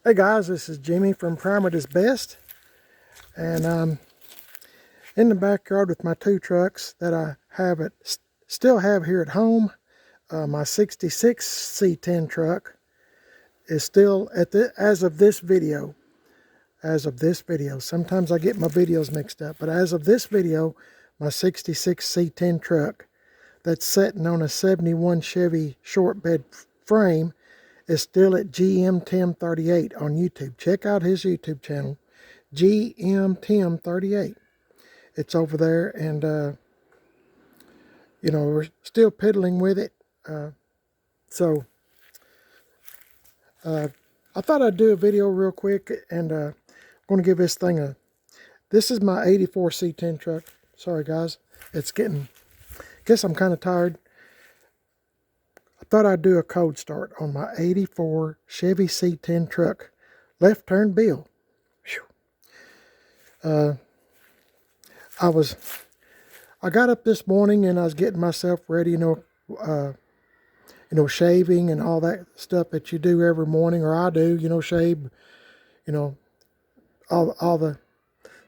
Hey guys, this is Jimmy from Primer is Best, and I'm in the backyard with my two trucks that I still have here at home. My 66 C10 truck is still as of this video. Sometimes I get my videos mixed up, but as of this video, my 66 C10 truck that's sitting on a 71 Chevy short bed frame is still at GM1038 on YouTube. Check out his YouTube channel, GM1038. It's over there, and we're still piddling with it. So I thought I'd do a video real quick, and I'm going to give this thing this is my 84 C10 truck. Sorry guys, guess I'm kind of tired. I thought I'd do a code start on my 84 Chevy C10 truck. Left turn Bill. I got up this morning and I was getting myself ready, shaving and all that stuff that you do every morning, or I do, shave, all the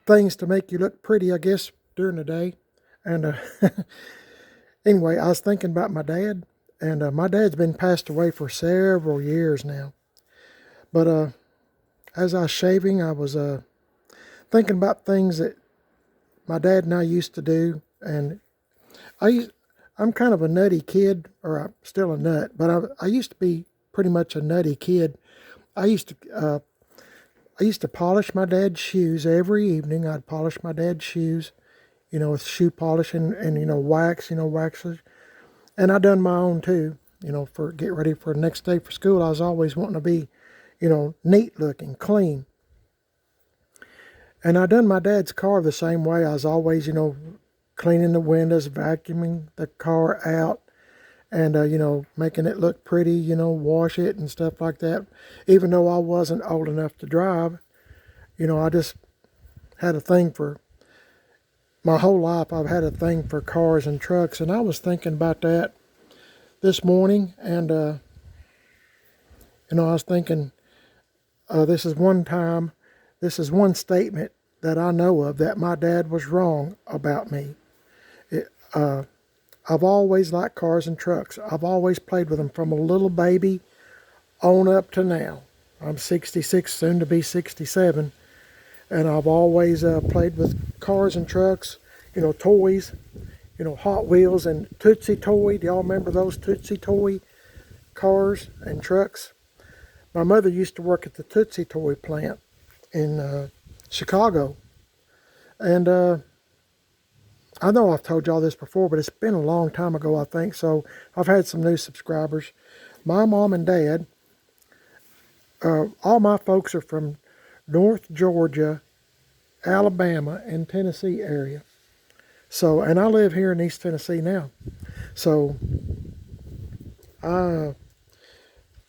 things to make you look pretty, I guess, during the day. And anyway, I was thinking about my dad, and my dad's been passed away for several years now. But as I was shaving, I was thinking about things that my dad and I used to do, and I'm kind of a nutty kid, or I'm still a nut, but I used to be pretty much a nutty kid. I used to polish my dad's shoes every evening. I'd polish my dad's shoes, with shoe polish and wax, waxes. And I done my own too, for get ready for the next day for school. I was always wanting to be, neat looking, clean. And I done my dad's car the same way. I was always, cleaning the windows, vacuuming the car out, and, making it look pretty, wash it and stuff like that. Even though I wasn't old enough to drive, I just had a thing for, my whole life I've had a thing for cars and trucks. And I was thinking about that this morning, and, I was thinking, this is one statement that I know of that my dad was wrong about me. I've always liked cars and trucks. I've always played with them from a little baby on up to now. I'm 66, soon to be 67, and I've always played with cars and trucks, toys, Hot Wheels and Tootsie Toy. Do y'all remember those Tootsie Toy cars and trucks? My mother used to work at the Tootsie Toy plant in Chicago, and I know I've told y'all this before, but it's been a long time ago, I think, so I've had some new subscribers. My mom and dad, all my folks are from North Georgia, Alabama, and Tennessee area. So, and I live here in East Tennessee now. So, my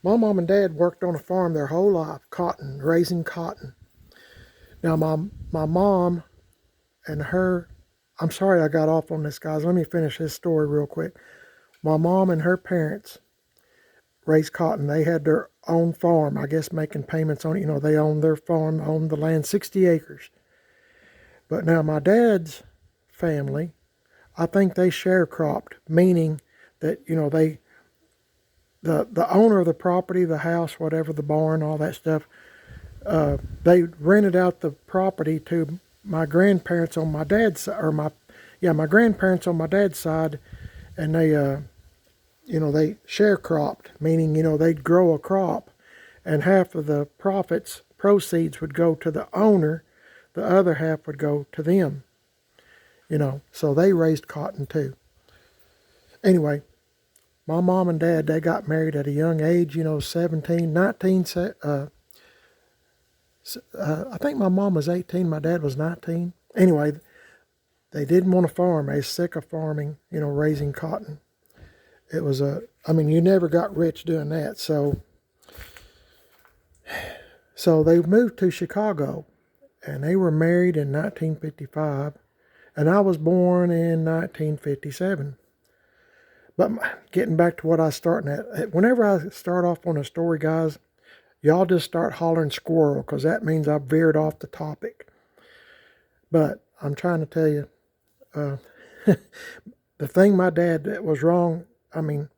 mom and dad worked on a farm their whole life, raising cotton. Now, my mom and her, I'm sorry I got off on this, guys. Let me finish this story real quick. My mom and her parents raised cotton. They had their own farm, I guess, making payments on it. They owned their farm, owned the land, 60 acres. But now my dad's family, I think they sharecropped, meaning that, the owner of the property, the house, whatever, the barn, all that stuff, they rented out the property to my grandparents on my dad's side, my grandparents on my dad's side, and they, they sharecropped, meaning, they'd grow a crop, and half of the proceeds would go to the owner, the other half would go to them, so they raised cotton too. Anyway, my mom and dad, they got married at a young age, 17, 19, I think my mom was 18, my dad was 19. Anyway, they didn't want to farm. They were sick of farming, raising cotton. It was you never got rich doing that. So they moved to Chicago, and they were married in 1955, and I was born in 1957. But getting back to what I was starting at, whenever I start off on a story, guys, y'all just start hollering squirrel, because that means I've veered off the topic. But I'm trying to tell you, the thing my dad that was wrong, I mean,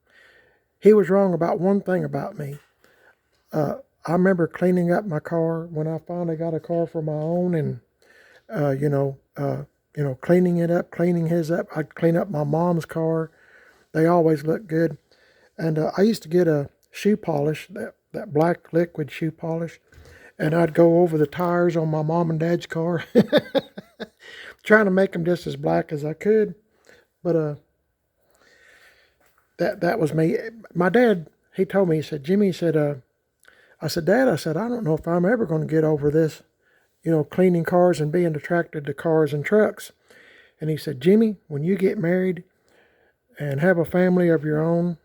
he was wrong about one thing about me. I remember cleaning up my car when I finally got a car for my own, and cleaning it up, cleaning his up. I'd clean up my mom's car. They always look good. And I used to get a shoe polish, that black liquid shoe polish, and I'd go over the tires on my mom and dad's car, trying to make them just as black as I could. But that was me. My dad, he told me, he said, Jimmy, he said, I said, Dad, I said, I don't know if I'm ever going to get over this, cleaning cars and being attracted to cars and trucks. And he said, Jimmy, when you get married and have a family of your own,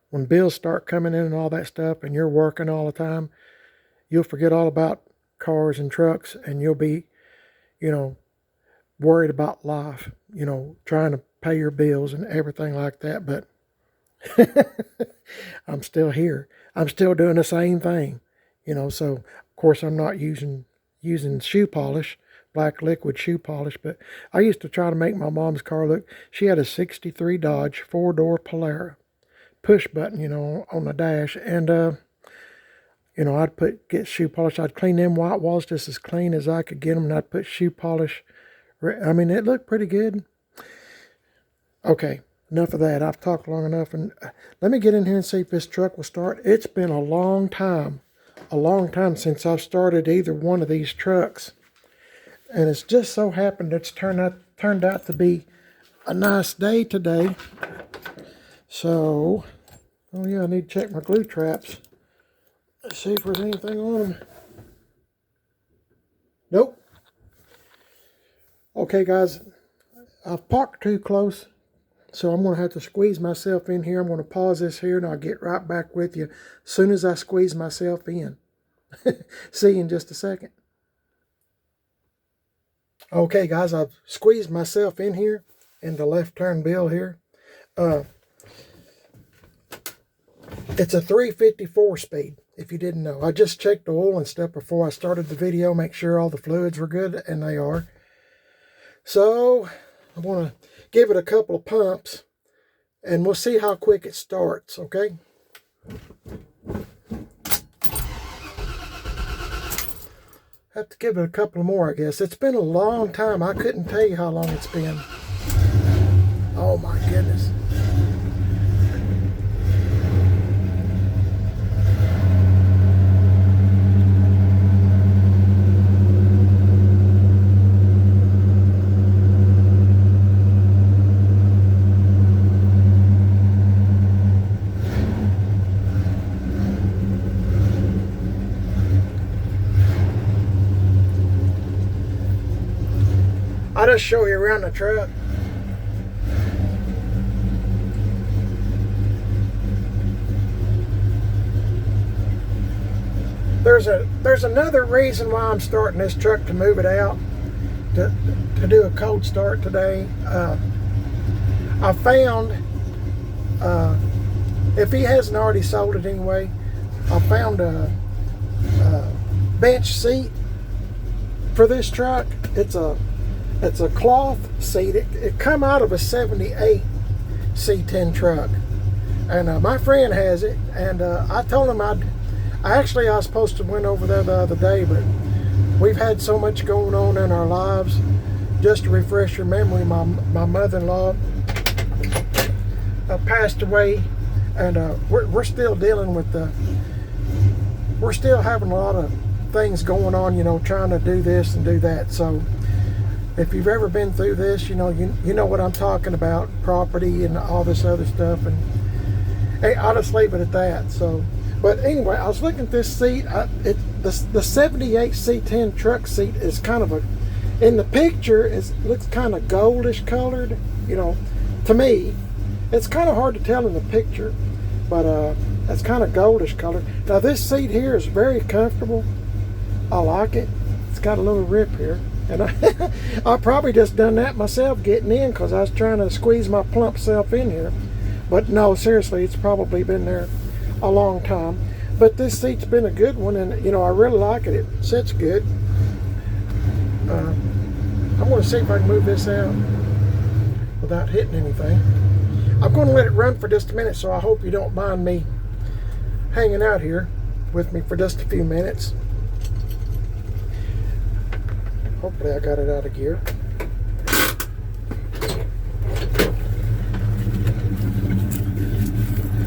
when bills start coming in and all that stuff, and you're working all the time, you'll forget all about cars and trucks, and you'll be, worried about life, trying to pay your bills and everything like that. But I'm still here. I'm still doing the same thing, so of course I'm not using shoe polish, black liquid shoe polish, but I used to try to make my mom's car look. She had a 63 Dodge 4-door Polara, push button, on the dash, and I'd get shoe polish. I'd clean them white walls just as clean as I could get them, and I'd put shoe polish. I mean, it looked pretty good. Okay, enough of that. I've talked long enough, and let me get in here and see if this truck will start. It's been a long time since I've started either one of these trucks, and it's just so happened it's turned out to be a nice day today. So, oh yeah, I need to check my glue traps. Let's see if there's anything on them. Nope. Okay, guys, I've parked too close, so I'm going to have to squeeze myself in here. I'm going to pause this here, and I'll get right back with you as soon as I squeeze myself in. See you in just a second. Okay, guys, I've squeezed myself in here, in the left turn bill here. It's a 354 speed, if you didn't know. I just checked the oil and stuff before I started the video, make sure all the fluids were good, and they are. So, I'm going to give it a couple of pumps, and we'll see how quick it starts, okay? Have to give it a couple more, I guess. It's been a long time. I couldn't tell you how long it's been. Oh my goodness. I'll just show you around the truck. There's another reason why I'm starting this truck to move it out, to do a cold start today. I found, if he hasn't already sold it anyway, I found a bench seat for this truck. It's a cloth seat. It come out of a 78 C10 truck, and my friend has it, and I told him I was supposed to went over there the other day, but we've had so much going on in our lives. Just to refresh your memory, my mother-in-law passed away, and we're still dealing with we're still having a lot of things going on, trying to do this and do that. So if you've ever been through this, you know what I'm talking about, property and all this other stuff, and hey, I'll just leave it at that. So, but anyway, I was looking at this seat. The 78 C10 truck seat is kind of in the picture, it looks kind of goldish colored. To me, it's kind of hard to tell in the picture, but it's kind of goldish colored. Now this seat here is very comfortable. I like it. It's got a little rip here, and I probably just done that myself getting in, because I was trying to squeeze my plump self in here. But no, seriously, it's probably been there a long time. But this seat's been a good one, and you know, I really like it. It sits good. I'm going to see if I can move this out without hitting anything. I'm going to let it run for just a minute, so I hope you don't mind me hanging out here with me for just a few minutes. Hopefully I got it out of gear.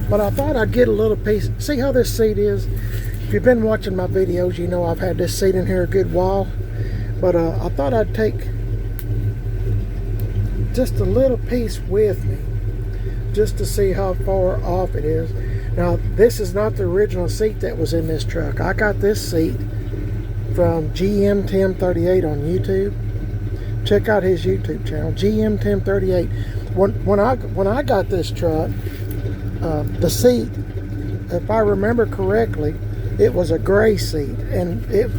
But I thought I'd get a little piece. See how this seat is? If you've been watching my videos, you know I've had this seat in here a good while. But I thought I'd take just a little piece with me, just to see how far off it is. Now, this is not the original seat that was in this truck. I got this seat from GM1038 on YouTube. Check out his YouTube channel, GM1038. When I got this truck, the seat, if I remember correctly, it was a gray seat, and it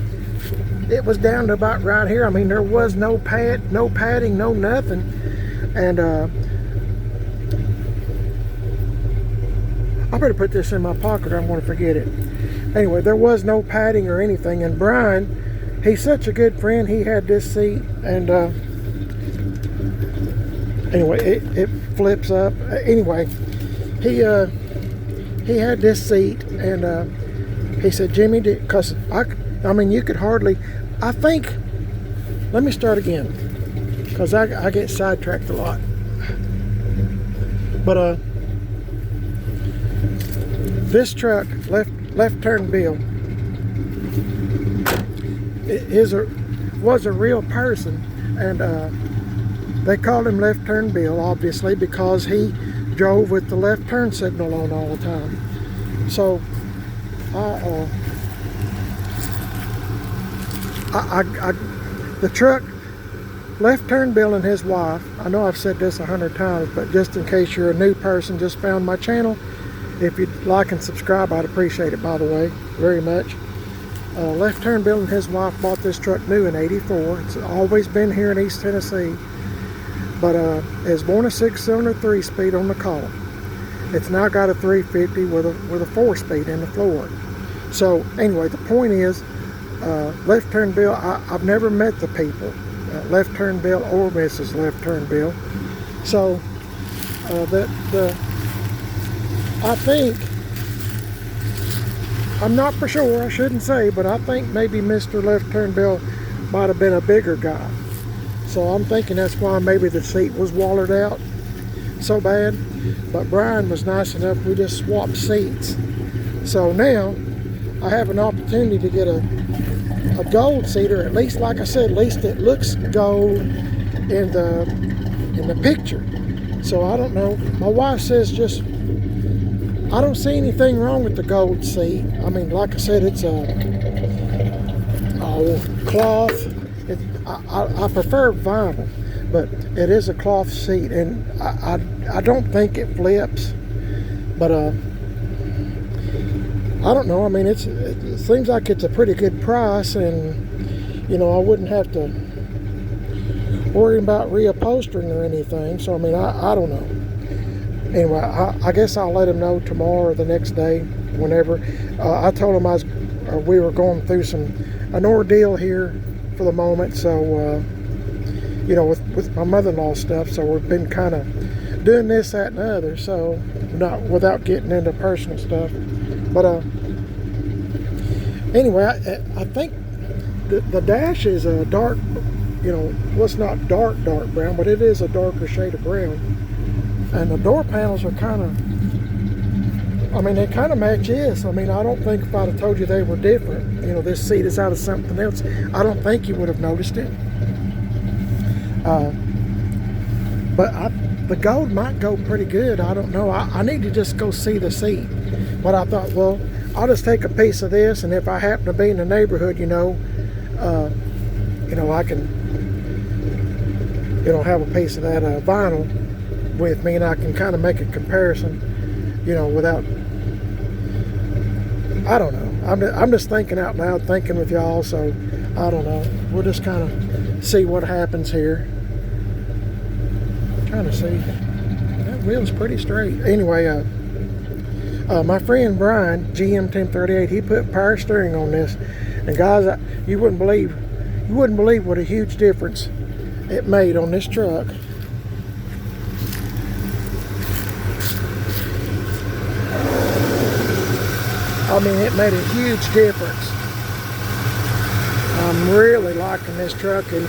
was down to about right here. I mean, there was no padding, no nothing, and I better put this in my pocket or I'm going to forget it. Anyway, there was no padding or anything, and Brian, he's such a good friend. He had this seat, and anyway, it flips up. Anyway, he had this seat, and he said, Jimmy, because I mean, you could hardly, I think, let me start again, because I get sidetracked a lot. But this truck, left turn Bill, was a real person, and they called him Left Turn Bill, obviously, because he drove with the left turn signal on all the time. So the truck, Left Turn Bill and his wife, I know I've said this 100 times, but just in case you're a new person, just found my channel, if you'd like and subscribe, I'd appreciate it, by the way, very much. Left Turn Bill and his wife bought this truck new in '84. It's always been here in East Tennessee, but it's born a 6-cylinder 3-speed on the column. It's now got a 350 with a 4-speed in the floor. So anyway, the point is, Left Turn Bill, I've never met the people, Left Turn Bill or Mrs. Left Turn Bill. So I think, I'm not for sure, I shouldn't say, but I think maybe Mr. Left Turn Bill might have been a bigger guy. So I'm thinking that's why maybe the seat was wallered out so bad. But Brian was nice enough, we just swapped seats. So now I have an opportunity to get a gold seat, or at least, like I said, at least it looks gold in the picture. So I don't know. My wife says just, I don't see anything wrong with the gold seat. I mean, like I said, it's a cloth. I prefer vinyl, but it is a cloth seat, and I don't think it flips. But I don't know. I mean, it seems like it's a pretty good price, and you know, I wouldn't have to worry about reupholstering or anything. So I mean, I don't know. Anyway, I guess I'll let him know tomorrow or the next day, whenever. I told him we were going through an ordeal here for the moment. So you know, with my mother-in-law stuff. So we've been kind of doing this, that, and the other. So not without getting into personal stuff. But anyway, I think the dash is a dark, you know, well, it's not dark brown, but it is a darker shade of brown. And the door panels are kind of, I mean, they kind of match this. I mean, I don't think if I'd have told you they were different, you know, this seat is out of something else, I don't think you would have noticed it. But the gold might go pretty good. I don't know. I need to just go see the seat. But I thought, well, I'll just take a piece of this, and if I happen to be in the neighborhood, you know, I can, you know, have a piece of that vinyl with me, and I can kind of make a comparison, you know, without, I don't know. I'm just thinking out loud, thinking with y'all. So I don't know. We'll just kind of see what happens here. I'm trying to see. That wheel's pretty straight. Anyway, My friend Brian, GM 1038, he put power steering on this, and guys, you wouldn't believe what a huge difference it made on this truck. I mean, it made a huge difference. I'm really liking this truck, and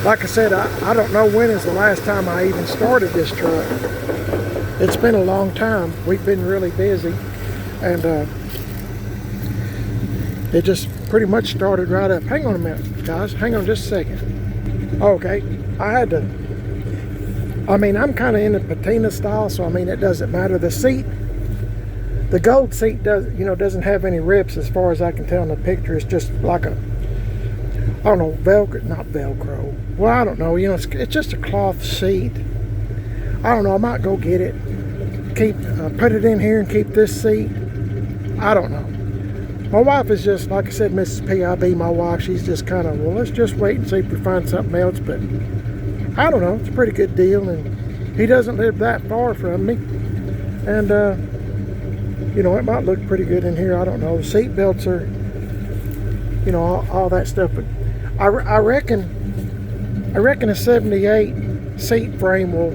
like I said, I don't know when is the last time I even started this truck. It's been a long time. We've been really busy, and it just pretty much started right up. Hang on a minute, guys. Hang on just a second. Okay, I mean, I'm kind of in the patina style, so I mean, it doesn't matter. The seat, the gold seat doesn't have any rips as far as I can tell in the picture. It's just like a, I don't know, not Velcro. Well, I don't know, it's just a cloth seat. I don't know, I might go get it, put it in here and keep this seat. I don't know. My wife is just, like I said, Mrs. PIB, my wife, she's just kind of, well, let's just wait and see if we find something else. But I don't know, it's a pretty good deal, and he doesn't live that far from me. And, it might look pretty good in here. I don't know. The seat belts are, all that stuff. But I reckon a 78 seat frame will,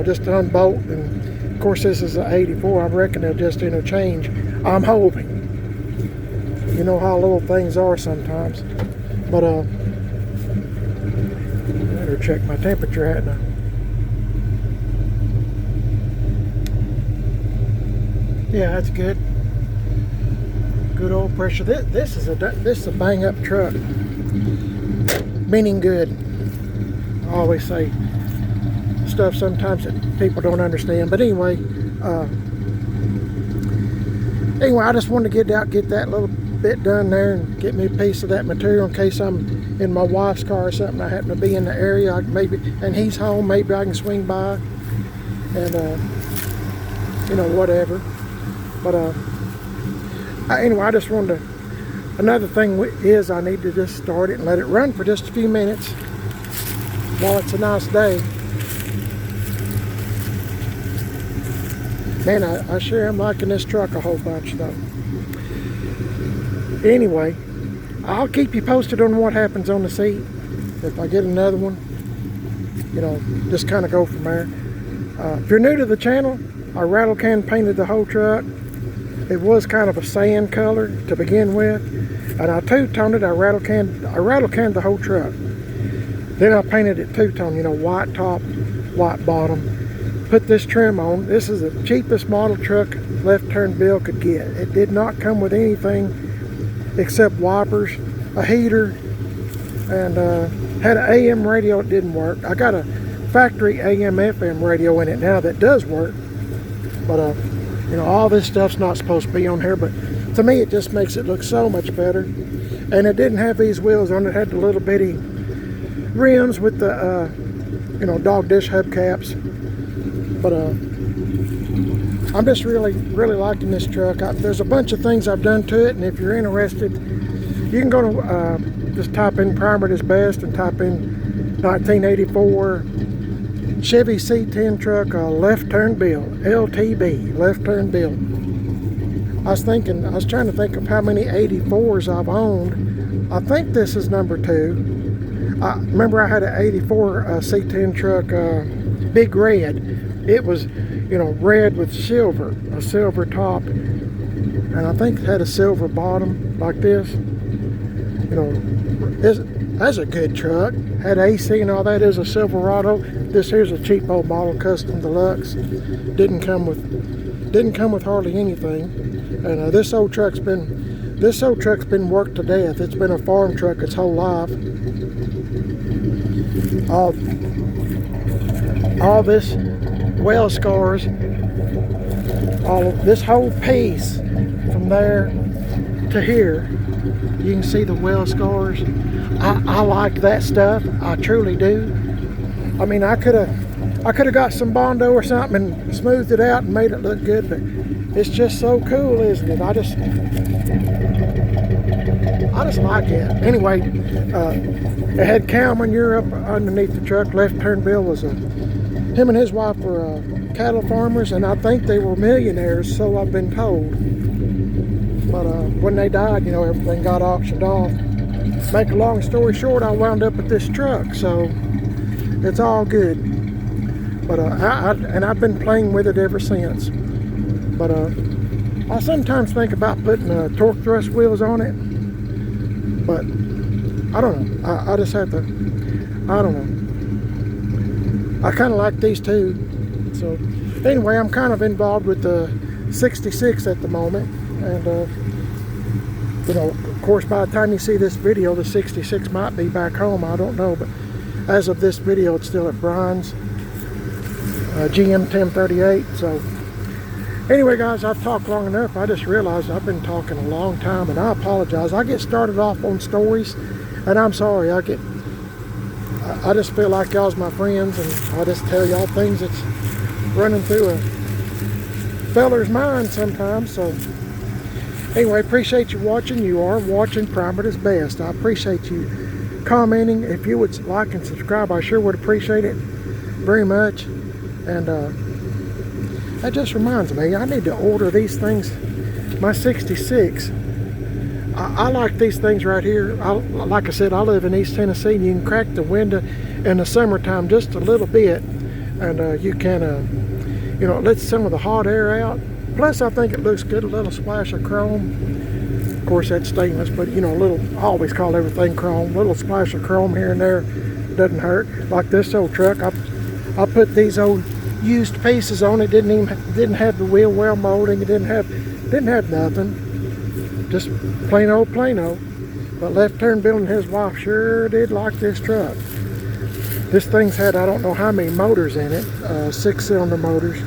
just unbolt. And of course, this is an 84. I reckon they'll just interchange. I'm hoping. You know how little things are sometimes. But better check my temperature, hadn't I? Yeah, that's good. Good old pressure. This is a bang up truck. Meaning good. I always say stuff sometimes that people don't understand. But anyway, I just wanted to get that little bit done there and get me a piece of that material in case I'm in my wife's car or something. I happen to be in the area, and he's home. Maybe I can swing by and whatever. But anyway, I just wanted to, another thing is I need to just start it and let it run for just a few minutes while it's a nice day. Man, I sure am liking this truck a whole bunch though. Anyway, I'll keep you posted on what happens on the seat. If I get another one, just kind of go from there. If you're new to the channel, I rattle can painted the whole truck. It was kind of a sand color to begin with, and I two-toned it. I rattle canned the whole truck. Then I painted it two-tone, white top, white bottom. Put this trim on. This is the cheapest model truck left turn Bill could get. It did not come with anything except wipers, a heater, and had an AM radio. It didn't work. I got a factory AM FM radio in it now that does work, but all this stuff's not supposed to be on here, but to me it just makes it look so much better. And it didn't have these wheels on it. It had the little bitty rims with the dog dish hubcaps. But I'm just really liking this truck. There's a bunch of things I've done to it, and if you're interested, you can go to just type in Primered is Best and type in 1984 Chevy C10 truck, left turn Bill, LTB, left turn Bill. I was trying to think of how many 84s I've owned. I think this is number 2. I remember I had an 84 C10 truck, big red. It was, red with silver, a silver top, and I think it had a silver bottom like this. That's a good truck. Had AC and all that. Is a Silverado. This here's a cheap old model, custom deluxe. Didn't come with hardly anything. And this old truck's been worked to death. It's been a farm truck its whole life. All this well scars, all of this whole piece from there to here, you can see the well scars. I like that stuff. I truly do. I mean, I could have got some Bondo or something and smoothed it out and made it look good, but it's just so cool, isn't it? I just like it. Anyway, it had cowman Europe underneath the truck. Left turn Bill was him and his wife were cattle farmers, and I think they were millionaires, so I've been told. But when they died, you know, everything got auctioned off. Make a long story short, I wound up with this truck, so it's all good. But I've been playing with it ever since. But I sometimes think about putting torque thrust wheels on it, but I don't know. I just have to. I don't know. I kind of like these two. So anyway, I'm kind of involved with the 66 at the moment, and you know, of course, by the time you see this video, the 66 might be back home. I don't know, but as of this video, it's still at Brian's GM 1038. So anyway, guys, I've talked long enough. I just realized I've been talking a long time, and I apologize. I get started off on stories, and I'm sorry. I just feel like y'all's my friends, and I just tell y'all things that's running through a feller's mind sometimes. So anyway, appreciate you watching. You are watching Prime It Is Best. I appreciate you commenting. If you would like and subscribe, I sure would appreciate it very much. And that just reminds me, I need to order these things. My 66. I like these things right here. Like I said, I live in East Tennessee, and you can crack the window in the summertime just a little bit, and you can, you know, let some of the hot air out. Plus, I think it looks good, a little splash of chrome. Of course, that's stainless, but you know, I always call everything chrome. A little splash of chrome here and there doesn't hurt. Like this old truck, I put these old used pieces on it. Didn't have the wheel well molding. It didn't have nothing. Just plain old. But Left Turn Bill and his wife sure did like this truck. This thing's had, I don't know how many motors in it, 6-cylinder motors.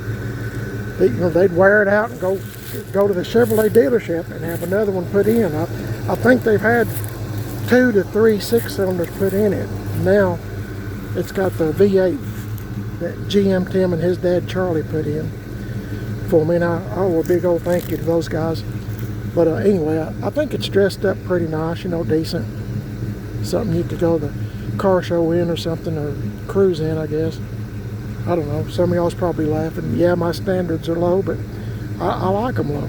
You know, they'd wear it out and go to the Chevrolet dealership and have another one put in. I think they've had 2 to 3 6-cylinders put in it. Now it's got the V8 that GM Tim and his dad Charlie put in for me, and I owe a big old thank you to those guys. But anyway, I think it's dressed up pretty nice, you know, decent. Something you could go to the car show in or something, or cruise in, I guess. I don't know. Some of y'all's probably laughing. Yeah, my standards are low, but I like them low.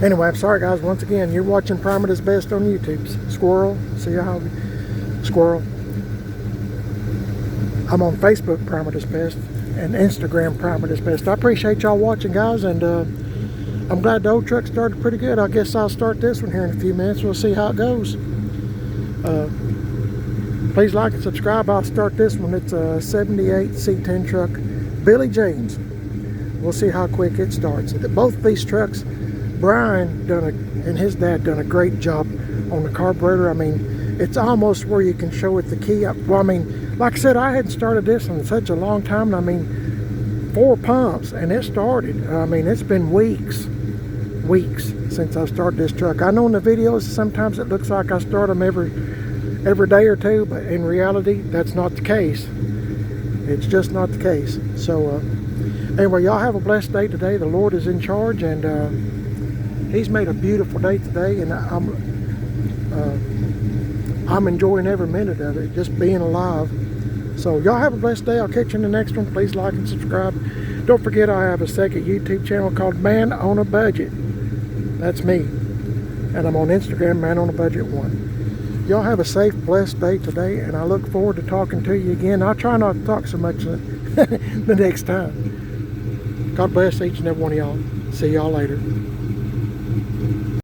Anyway, I'm sorry, guys. Once again, you're watching Prime It Is Best on YouTube. Squirrel. See how Squirrel. I'm on Facebook, Prime It Is Best, and Instagram, Prime It Is Best. I appreciate y'all watching, guys, and I'm glad the old truck started pretty good. I guess I'll start this one here in a few minutes. We'll see how it goes. Please like and subscribe. I'll start this one. It's a 78 C10 truck, Billy James. We'll see how quick it starts. Both these trucks, Brian and his dad done a great job on the carburetor. I mean, it's almost where you can show it the key. Well, I mean, like I said, I hadn't started this in such a long time. I mean, 4 pumps and it started. I mean, it's been weeks since I started this truck. I know in the videos sometimes it looks like I start them every day or two, but in reality that's not the case. It's just not the case. So anyway, y'all have a blessed day today. The Lord is in charge, and he's made a beautiful day today, and I'm enjoying every minute of it, just being alive. So y'all have a blessed day. I'll catch you in the next one. Please like and subscribe. Don't forget, I have a second YouTube channel called Man on a Budget. That's me. And I'm on Instagram, Man on a Budget 1. Y'all have a safe, blessed day today, and I look forward to talking to you again. I'll try not to talk so much the next time. God bless each and every one of y'all. See y'all later.